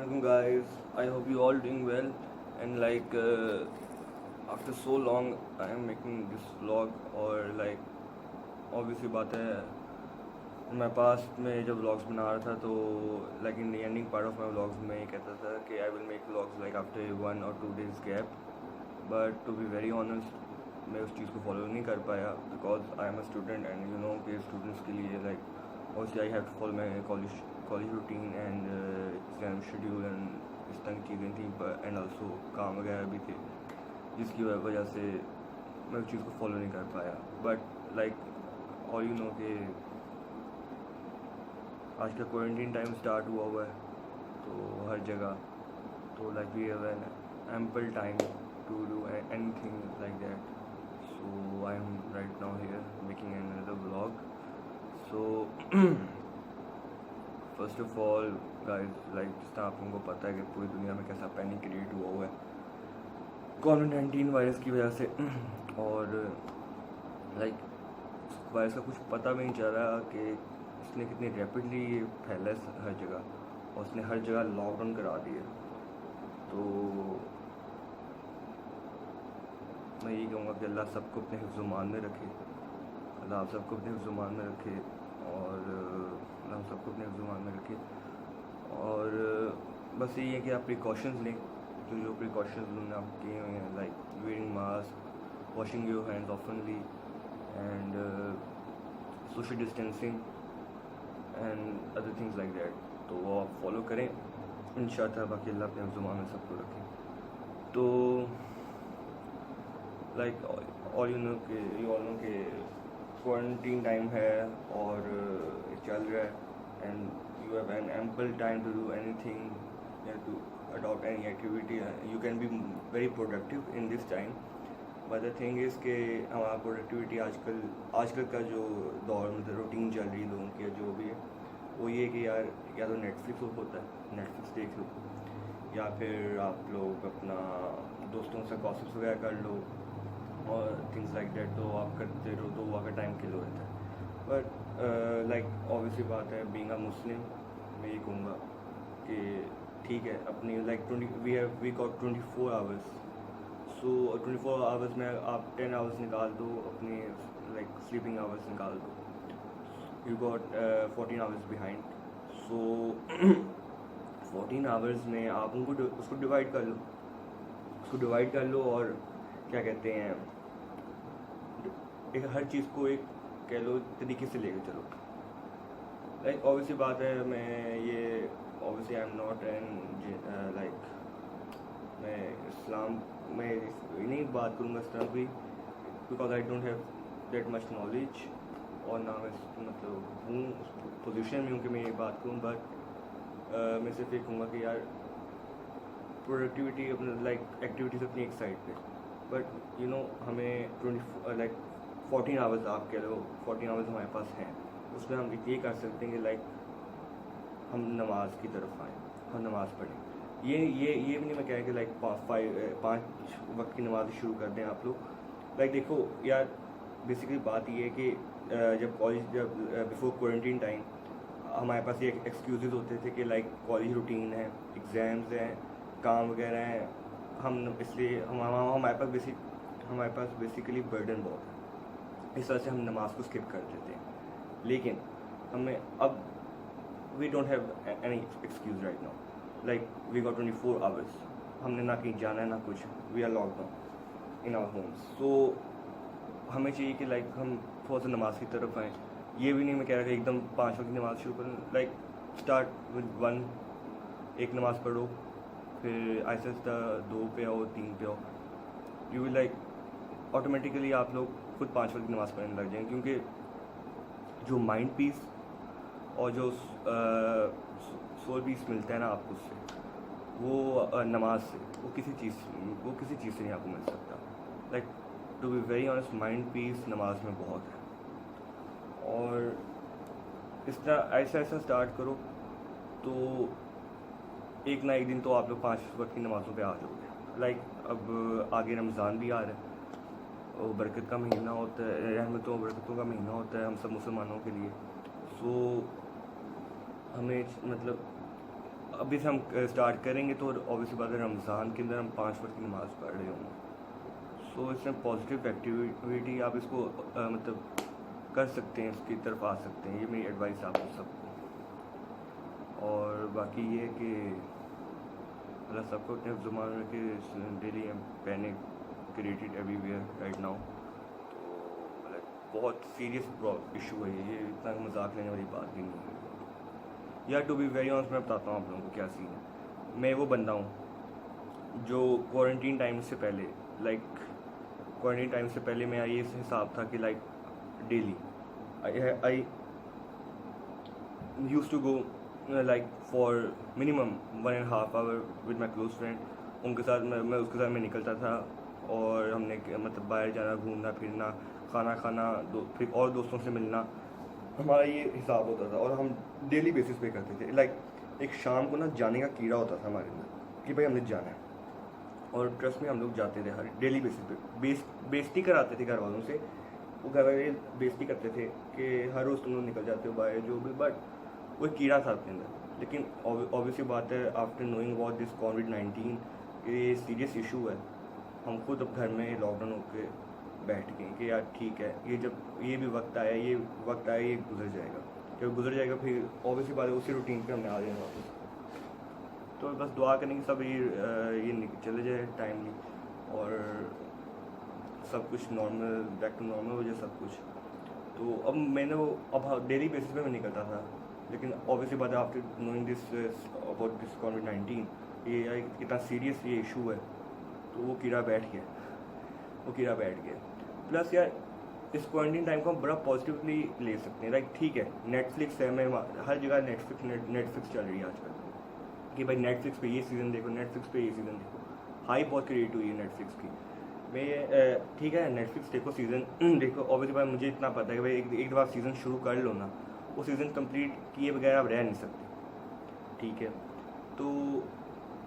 Assalamualaikum guys. I hope you all doing well and after so long I am making this vlog और obviously बात है मैं past में जब vlogs बना रहा था तो in the ending part of my vlogs में ये कहता था कि I will make vlogs after 1 or 2 days gap but to be very honest मैं उस चीज़ को फॉलो नहीं कर पाया because I am a student and you know कि स्टूडेंट्स के लिए obviously I have to follow my college routine and exam schedule and इस तरह की चीज़ें थी एंड ऑल्सो काम वगैरह भी थे जिसकी वजह से मैं उस चीज़ को फॉलो नहीं कर पाया बट और यू नो कि आज का क्वारंटीन टाइम स्टार्ट हुआ है तो हर जगह तो we have an ample time to do anything like that so I am right now here making another vlog so first of all guys जिस तरह आप लोगों को पता है कि पूरी दुनिया में कैसा पैनिक क्रिएट हुआ है कोविड-19 वायरस की वजह से और वायरस का कुछ पता भी नहीं चल रहा कि उसने कितनी रैपिडली फैला है हर जगह और उसने हर जगह लॉकडाउन करा दिया तो मैं यही कहूँगा कि अल्लाह सबको अपने हिफ्ज़-ओ-मान में रखे अल्लाह आप सबको अपने हिफ्ज़-ओ-मान में रखे और अल्लाह सबको अपने हिफ्ज़-ओ-मान में रखे और बस यही है कि आप प्रिकॉशंस लें जो प्रिकॉशंस उन्होंने आप किए हुए हैं wearing mask washing your hands ऑफनली and social distancing and other things like that तो वो आप फॉलो करें इंशाअल्लाह बाकी अल्लाह अपने ज़ुबान में सबको रखें तो और यू नो कि क्वारंटीन टाइम है और चल रहा है and you have an ample time to do anything या to adopt any activity you can be very productive in this time but the thing is कि हमारा प्रोडक्टिविटी आजकल का जो दौर मतलब रूटीन चल रही है लोगों की जो भी है वो ये कि यार या तो नेटफ्लिक्स होता है नेटफ्लिक्स देख लो या फिर आप लोग अपना दोस्तों से गॉसिप्स वगैरह कर लो और थिंग्स लाइक दैट तो आप करते रहो तो वहाँ का टाइम किल हो जाता है बट ऑब्वियसली बात है बीइंग अ मुस्लिम मैं ये कहूँगा कि ठीक है अपनी we got 24 hours so 24 hours में आप 10 आवर्स निकाल दो अपनी स्लीपिंग आवर्स निकाल दो you got 14 hours behind so 14 hours में आप उनको उसको डिवाइड कर लो और क्या कहते हैं एक हर चीज़ को एक कह लो तरीके से लेकर चलो ऑब्वियसली बात है मैं ये obviously I am not an मैं इस्लाम में नहीं बात करूँगा इस तरह की because I don't have that much knowledge और ना मैं मतलब हूँ उस पोजीशन में हूँ कि मैं ये बात करूँ बट मैं सिर्फ ये कहूँगा कि यार प्रोडक्टिविटी अपने एक्टिविटीज़ अपनी एक साइड पे बट यू नो हमें 14 आवर्स आप कह लो 14 आवर्स हमारे पास हैं उसमें हम ये कर सकते हैं कि हम नमाज की तरफ आएँ हम नमाज़ पढ़ें ये भी नहीं मैं कह कि 5 वक्त की नमाज शुरू कर दें आप लोग देखो यार बेसिकली बात ये है कि जब बिफोर क्वारंटीन टाइम हमारे पास ये एक्सक्यूज़ होते थे कि कॉलेज रूटीन है एग्ज़ाम्स हैं काम वगैरह हैं हम इसलिए हमारे पास बेसिकली बर्डन बहुत है इस वजह से हम नमाज को स्किप कर देते हैं लेकिन हमें अब we don't have any excuse right now we got 24 hours हमने ना कहीं जाना है ना कुछ we are lockdown in our homes so हमें चाहिए कि हम थोड़ा सा नमाज की तरफ आएँ ये भी नहीं मैं कह रहा कि एकदम 5 वक्त की नमाज़ शुरू करें स्टार्ट विद 1 एक नमाज़ पढ़ो फिर आहिस्ता 2 पे आओ 3 पे आओ यू विल ऑटोमेटिकली आप लोग खुद 5 वक्त की नमाज़ पढ़ने लग जाएंगे क्योंकि जो माइंड पीस और जो सोल पीस मिलता है ना आपको उससे वो नमाज से वो किसी चीज़ से नहीं आपको मिल सकता to be very honest mind peace नमाज में बहुत है और इस तरह ऐसा स्टार्ट करो तो एक ना एक दिन तो आप लोग 5 वक्त की नमाज़ों पे आ जाओगे अब आगे रमज़ान भी आ रहा है और बरकत का महीना होता है रहमतों बरकतों का महीना होता है हम सब मुसलमानों के लिए सो हमें मतलब अभी से हम स्टार्ट करेंगे तो ऑब्वियसली बात है रमज़ान के अंदर हम 5 वक्त की नमाज़ पढ़ रहे होंगे। सो इसमें पॉजिटिव एक्टिविटी आप इसको मतलब कर सकते हैं, इसकी तरफ आ सकते हैं। ये मेरी एडवाइस आपको सबको। और बाकी ये कि अल्लाह सबको अपने ज़ुबान में रखे। Daily panic created everywhere right now. तो मतलब बहुत सीरियस इशू है ये, इतना मजाक लेने वाली बात भी नहीं है यार। टू बी वेरी ऑनेस्ट मैं बताता हूँ आप लोगों को क्या सीन है। मैं वो बंदा हूँ जो क्वारंटीन टाइम से पहले क्वारंटीन टाइम से पहले मेरा ये हिसाब था कि daily I use to go for minimum 1.5 hour with my close friend. उनके साथ मैं उसके साथ मैं निकलता था और हमने मतलब बाहर जाना, घूमना फिरना, खाना खाना, फिर और दोस्तों से मिलना, हमारा ये हिसाब होता था। और हम डेली बेसिस पे करते थे। एक शाम को ना जाने का कीड़ा होता था हमारे अंदर कि भाई हमने जाना है। और ट्रस्ट में हम लोग जाते थे हर डेली बेसिस पे। बेइज्जती कराते थे घर वालों से। वो घर वाले बेइज्जती करते थे कि हर रोज़ तुम लोग निकल जाते हो बाहर जो भी, बट वो कीड़ा था अपने अंदर। लेकिन ऑब्वियसली बात है आफ्टर नोइंग अबाउट दिस कोविड-19 ये सीरियस इशू है, हम खुद अब घर में लॉकडाउन होकर बैठ गए कि यार ठीक है, ये भी वक्त आया, ये गुजर जाएगा। जब गुजर जाएगा फिर ऑब्वियसली बात है उसी रूटीन पे हमने आ जाएगा वापस। तो बस दुआ करें कि सब ये चले जाए टाइमली और सब कुछ नॉर्मल, बैक टू नॉर्मल हो जाए सब कुछ। तो अब मैंने अब डेली बेसिस पे मैं निकलता था। लेकिन ऑब्वियसली बात है after knowing this about this कोविड-19 ये कितना सीरियस ये इशू है, तो वो कीड़ा बैठ गया। प्लस यार इस क्वारंटीन टाइम को हम बड़ा पॉजिटिवली ले सकते हैं। ठीक है, नेटफ्लिक्स है, मैं हर जगह नेटफ्लिक्स चल रही है आजकल कि भाई नेटफ्लिक्स पे ये सीज़न देखो, नेटफ्लिक्स पे ये सीज़न देखो। हाइप बहुत क्रिएट हुई है नेटफ्लिक्स की। मैं ठीक है नेटफ्लिक्स देखो, सीज़न देखो। ऑब्वियसली भाई मुझे इतना पता है कि भाई एक दफ़ा सीज़न शुरू कर लो ना, वो सीज़न कंप्लीट किए बगैर आप रह नहीं सकते। ठीक है, तो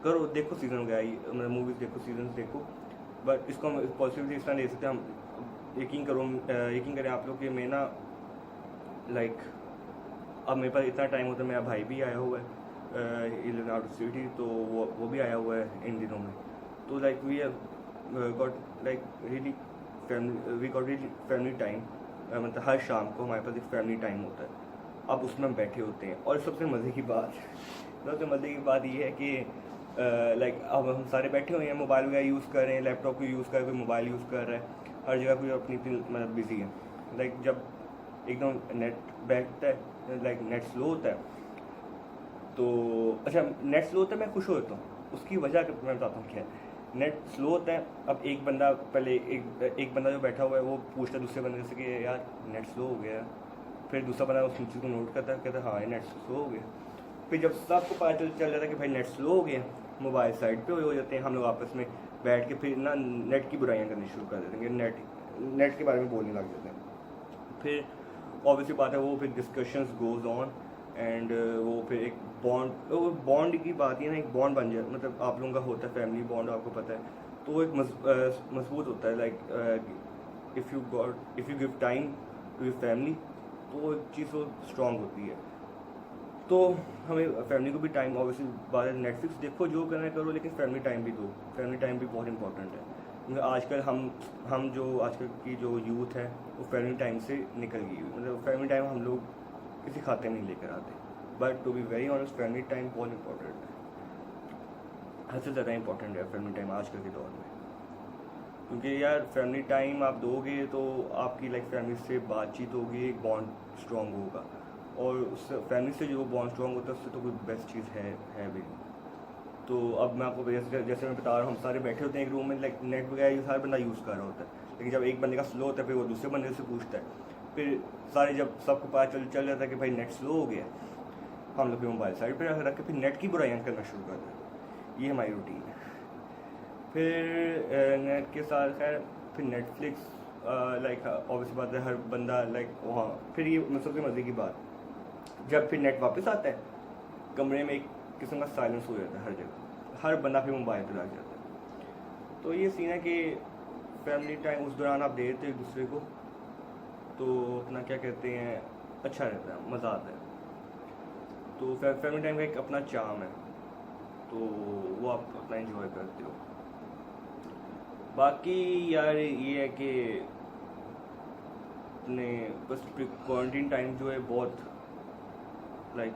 करो, देखो सीज़न वगैरह, मतलब मूवीज़ देखो, सीजन देखो। बट इसको हम पॉजिटिवली इस तरह ले सकते हैं। हम यकीन करें आप लोग कि मैं ना अब मेरे पास इतना टाइम होता है। मेरा भाई भी आया हुआ है आउट ऑफ सिटी, तो वो भी आया हुआ है इन दिनों में। तो we have got really family time. मतलब हर शाम को हमारे पास एक फैमिली टाइम होता है। अब उसमें हम बैठे होते हैं। और सबसे मज़े की बात ये है कि अब हम सारे बैठे हुए हैं, मोबाइल वगैरह यूज़ कर रहे हैं, लैपटॉप को यूज़ कर रहे हैं, कोई मोबाइल यूज़ कर रहा है, हर जगह कोई अपनी मतलब बिजी है। जब एकदम नेट बैठता है, नेट स्लो होता है, तो अच्छा नेट स्लो होता है मैं खुश होता हूँ। उसकी वजह मैं बताता हूँ क्या है। नेट स्लो होता है, अब एक बंदा पहले एक बंदा जो बैठा हुआ है वो पूछता है दूसरे बंदे से कि यार नेट स्लो हो गया। फिर दूसरा बंदा उस चीज़ को नोट करता है, कहता है हाँ नेट स्लो हो गया। फिर जब सबको पता चल जाता है कि भाई नेट स्लो हो गया, मोबाइल साइड पे हो जाते हैं, हम लोग आपस में बैठ के फिर ना नेट की बुराइयां करनी शुरू कर देते हैं, नेट के बारे में बोलने लग जाते हैं। फिर ऑब्वियसली बात है वो फिर डिस्कशंस गोज ऑन एंड वो फिर एक बॉन्ड की बात है ना, एक बॉन्ड बन जाए। मतलब आप लोगों का होता है फैमिली बॉन्ड, आपको पता है, तो वो एक मजबूत होता है। If you give time to your family, तो वो एक चीज़ वो स्ट्रॉन्ग होती है। तो हमें फैमिली को भी टाइम, ऑब्वियसली बात है नेटफ्लिक्स देखो, जो करना है करो, लेकिन फैमिली टाइम भी दो। फैमिली टाइम भी बहुत इंपॉर्टेंट है, क्योंकि आजकल हम जो आजकल की जो यूथ है वो फैमिली टाइम से निकल गई। मतलब फैमिली टाइम हम लोग किसी खाते में नहीं लेकर आते। But to be very honest family time बहुत इंपॉर्टेंट है, हद से ज़्यादा इंपॉर्टेंट है फैमिली टाइम आजकल के दौर में। क्योंकि यार फैमिली टाइम आप दोगे तो आपकी फैमिली से बातचीत होगी, एक बॉन्ड स्ट्रॉन्ग होगा। और उस फैमिली से जो बॉन्ड स्ट्रॉन्ग होता है उससे तो कोई बेस्ट चीज़ है भी नहीं। तो अब मैं आपको जैसे मैं बता रहा हूँ, हम सारे बैठे होते हैं एक रूम में, नेट वगैरह हर बंदा यूज़ कर रहा होता है। लेकिन जब एक बंदे का स्लो होता है फिर वो दूसरे बंदे से पूछता है। फिर सारे जब सबको पता चल जाता है कि भाई नेट स्लो हो गया, हम लोग मोबाइल साइड पर रख के फिर नेट की बुराइयां करना शुरू कर देते हैं। ये हमारी रूटीन है। फिर नेट के साथ खैर फिर नेटफ्लिक्स ऑब्वियसली बात है हर बंदा वहाँ। फिर ये सबसे मज़े की बात, जब फिर नेट वापस आता है कमरे में एक किस्म का साइलेंस हो जाता है हर जगह, हर बंदा फिर मोबाइल पर लग जाता है। तो ये सीन है कि फैमिली टाइम उस दौरान आप देते एक दूसरे को, तो अपना क्या कहते हैं अच्छा रहता है, मज़ा आता है। तो फैमिली टाइम का एक अपना चार्म है। तो वो आप अपना एंजॉय करते हो। बाकी यार ये है कि अपने बस क्वारंटीन टाइम जो है बहुत लाइक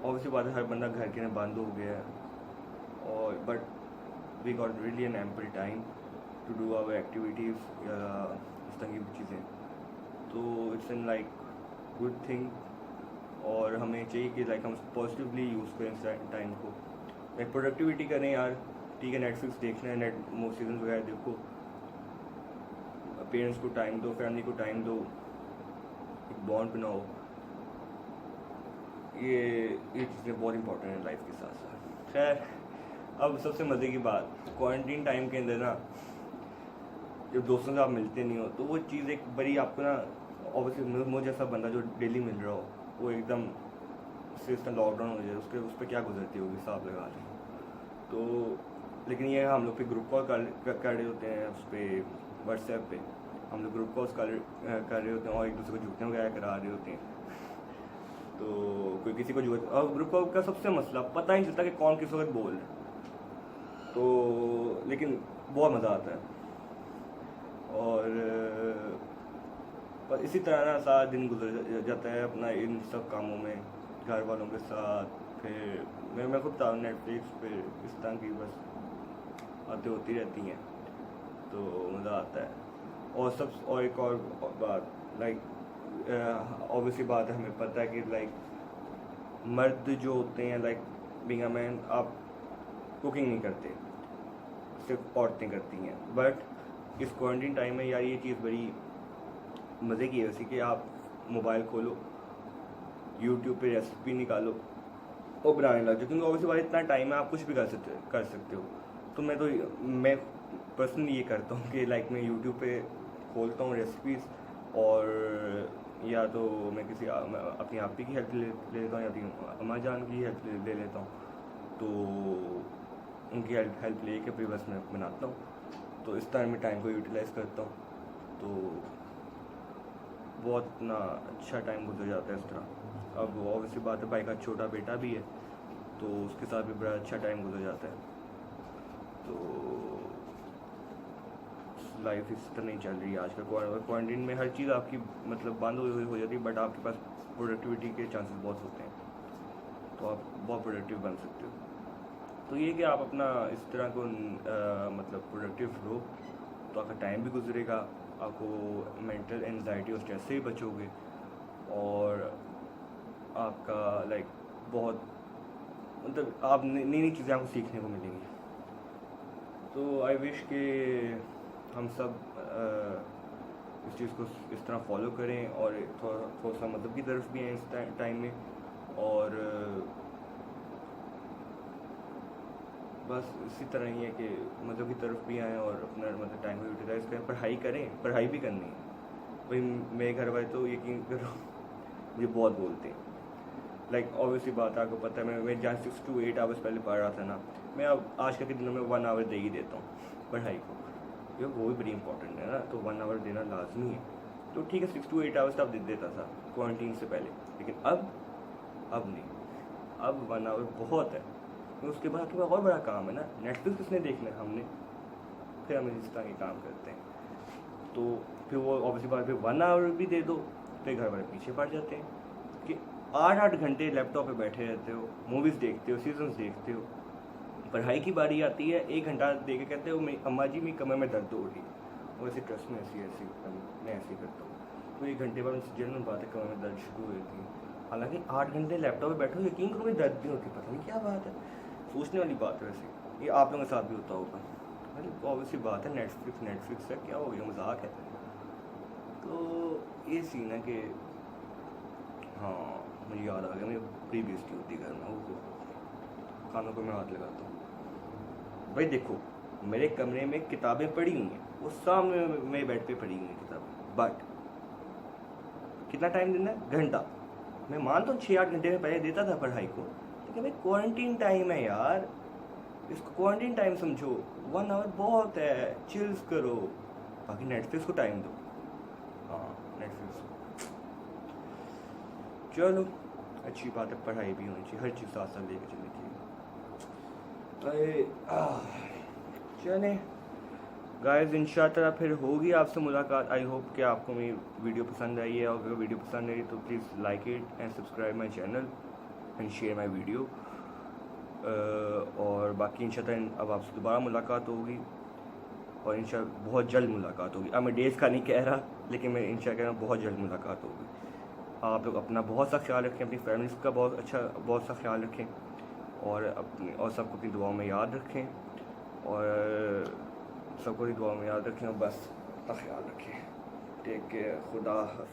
ऑब्वियसली बात है, हर बंदा घर के में बंद हो गया है और but we got really an ample time to do our activities या इस तरह की चीज़ें, तो it's an like good thing. और हमें चाहिए कि लाइक हम पॉजिटिवली यूज़ करें इस टाइम को, लाइक प्रोडक्टिविटी करें यार। ठीक है, नेटफ्लिक्स देखना है, नेट सीजन वगैरह देखो, पेरेंट्स को टाइम दो, फैमिली को टाइम दो, एक बॉन्ड बनाओ। ये चीज़ें बहुत इंपॉर्टेंट है लाइफ के साथ साथ। खैर, अब सबसे मज़े की बात, क्वारंटीन टाइम के अंदर ना जब दोस्तों से आप मिलते नहीं हो तो वो चीज़ एक बड़ी आपको ना, ऑब्वियसली मुझे जैसा बंदा जो डेली मिल रहा हो वो एकदम से इसका लॉकडाउन हो जाए उसके उस पर क्या गुजरती होगी हिसाब लगा लें। तो लेकिन ये हम लोग पे ग्रुप कॉल कर रहे होते हैं, उस पर व्हाट्सएप पे हम लोग ग्रुप कॉल्स कर रहे होते हैं और एक दूसरे को झूठने वगैरह करा रहे होते हैं। तो कोई किसी को झूठ, और ग्रुप कॉल का सबसे मसला पता ही नहीं चलता कि कौन किस वक्त बोल रहा है, तो लेकिन बहुत मज़ा आता है। और इसी तरह ना सारा दिन गुजर जाता है अपना इन सब कामों में, घर वालों के साथ। फिर मैं खुद था नेटफ्लिक्स पे, इस तरह की बस बातें होती रहती हैं, तो मज़ा आता है। और एक और बात, लाइक ऑब्वियसली बात है, हमें पता है कि लाइक मर्द जो होते हैं, लाइक बीइंग अ मैन, आप कुकिंग नहीं करते, सिर्फ औरतें करती हैं। बट इस क्वारंटीन टाइम में यार ये चीज़ बड़ी मज़े की है वैसे कि आप मोबाइल खोलो, यूट्यूब पे रेसिपी निकालो और बनाने लग जाओ, क्योंकि ऑब्वियसली बात इतना टाइम है, आप कुछ भी कर सकते हो। तो मैं पर्सनली ये करता हूँ कि लाइक मैं यूट्यूब पे खोलता हूँ रेसिपीज़, और या तो मैं अपनी आपी की हेल्प ले लेता हूँ या अपनी अम्मा जान की हेल्प ले लेता हूँ, तो उनकी हेल्प ले के फिर बस मैं बनाता हूँ। तो इस तरह मैं टाइम को यूटिलाइज़ करता हूँ, तो बहुत ना अच्छा टाइम गुजर जाता है इस तरह। अब ऑब्वियसली बात है, भाई का छोटा बेटा भी है, तो उसके साथ भी बड़ा अच्छा टाइम गुजर जाता है। तो लाइफ इस तरह नहीं चल रही है आजकल। क्वारंटीन में हर चीज़ आपकी मतलब बंद हो जाती है, बट आपके पास प्रोडक्टिविटी के चांसेस बहुत होते हैं, तो आप बहुत प्रोडक्टिव बन सकते हो। तो ये कि आप अपना इस तरह को मतलब प्रोडक्टिव रहो, तो आपका टाइम भी गुजरेगा, आपको मेंटल एंजाइटी और स्ट्रेस से भी बचोगे, और आपका लाइक बहुत मतलब आप नई चीज़ें आपको सीखने को मिलेंगी। तो आई विश कि हम सब इस चीज़ को इस तरह फॉलो करें और थोड़ा सा मतलब की तरफ भी हैं इस टाइम में, और बस इसी तरह ही है कि मतलब की तरफ भी आएँ और अपना मतलब टाइम को यूटिलाइज़ करें, पढ़ाई करें, पढ़ाई भी करनी है। भाई मेरे घर वाले तो यकीन करो मुझे बहुत बोलते हैं, लाइक ऑब्वियसली बात है, आपको पता है मैं जहाँ 6 to 8 आवर्स पहले पढ़ रहा था ना, मैं अब आजकल के दिनों में 1 आवर दे ही देता हूँ पढ़ाई को, क्योंकि वो भी बड़ी इंपॉर्टेंट है ना, तो 1 आवर देना लाजमी है। तो ठीक है, 6 to 8 आवर्स तब दे देता था क्वारंटीन से पहले, लेकिन अब नहीं, अब 1 आवर बहुत है। तो उसके बाद आपके पास और बड़ा काम है ना, नेटफ्लिक्स किसने देखना है, हमने, फिर हम इस तरह के काम करते हैं। तो फिर वो ऑब्वियसली बात, फिर 1 आवर भी दे दो, फिर घर वाले पीछे पड़ जाते हैं कि 8-8 घंटे लैपटॉप पे बैठे रहते हो, मूवीज़ देखते हो, सीजन्स देखते हो, पढ़ाई की बारी आती है 1 घंटा दे के कहते हो मेरी अम्मा जी मेरी कमर में दर्द हो रही है, और ऐसे ट्रस्ट में ऐसी मैं ऐसे करता हूँ। तो 1 घंटे बाद जनरल बात है कमर में दर्द शुरू हो जाती है, हालांकि 8 घंटे लैपटॉप पे बैठो, यकीन करो मेरी दर्द नहीं होती, पता नहीं क्या बात है, सोचने वाली बात है। वैसे ये आप लोगों के साथ भी होता होगा, मतलब ऑब्वियसली बात है, नेटफ्लिक्स है, क्या हो गया, मजाक है। तो ये सीन है कि हाँ, मुझे याद आ गया, मेरी बड़ी बेइज्जती होती है घर में, वो खानों को मैं हाथ लगाता हूँ। भाई देखो, मेरे कमरे में किताबें पड़ी हुई हैं, वो सामने मेरे बेड पे पड़ी हुई हैं किताबें, बट कितना टाइम देना है, घंटा। मैं मानता हूँ 6-8 घंटे में पहले देता था पढ़ाई को, लेकिन भाई क्वारंटीन टाइम है यार, इसको क्वारंटीन टाइम समझो, 1 आवर बहुत है, चिल्स करो, बाकी नेटफ्लिक्स को टाइम दो। हाँ, नेटफ्लिक्स चलो अच्छी बात है, पढ़ाई भी होनी चाहिए, हर चीज़ साथ साथ लेके चलनी चाहिए। चले गाइस, इंशाअल्लाह फिर होगी आपसे मुलाकात। आई होप कि आपको मेरी वीडियो पसंद आई है, और अगर वीडियो पसंद आई तो please like it and subscribe my channel and share my video. और बाकी इंशाअल्लाह अब आपसे दोबारा मुलाकात होगी, और इंशाअल्लाह बहुत जल्द मुलाकात होगी। अब मैं डेज़ का नहीं कह रहा, लेकिन मैं इंशाअल्लाह कह रहा हूँ बहुत जल्द मुलाकात होगी। आप लोग अपना बहुत सा ख्याल रखें, अपनी फैमिलीज़ का बहुत सा ख्याल रखें, और सबको अपनी दुआओं में याद रखें, और सबको अपनी दुआओं में याद रखें, और बस अपना ख्याल रखें। टेक केयर, खुदा हाफ़िज़।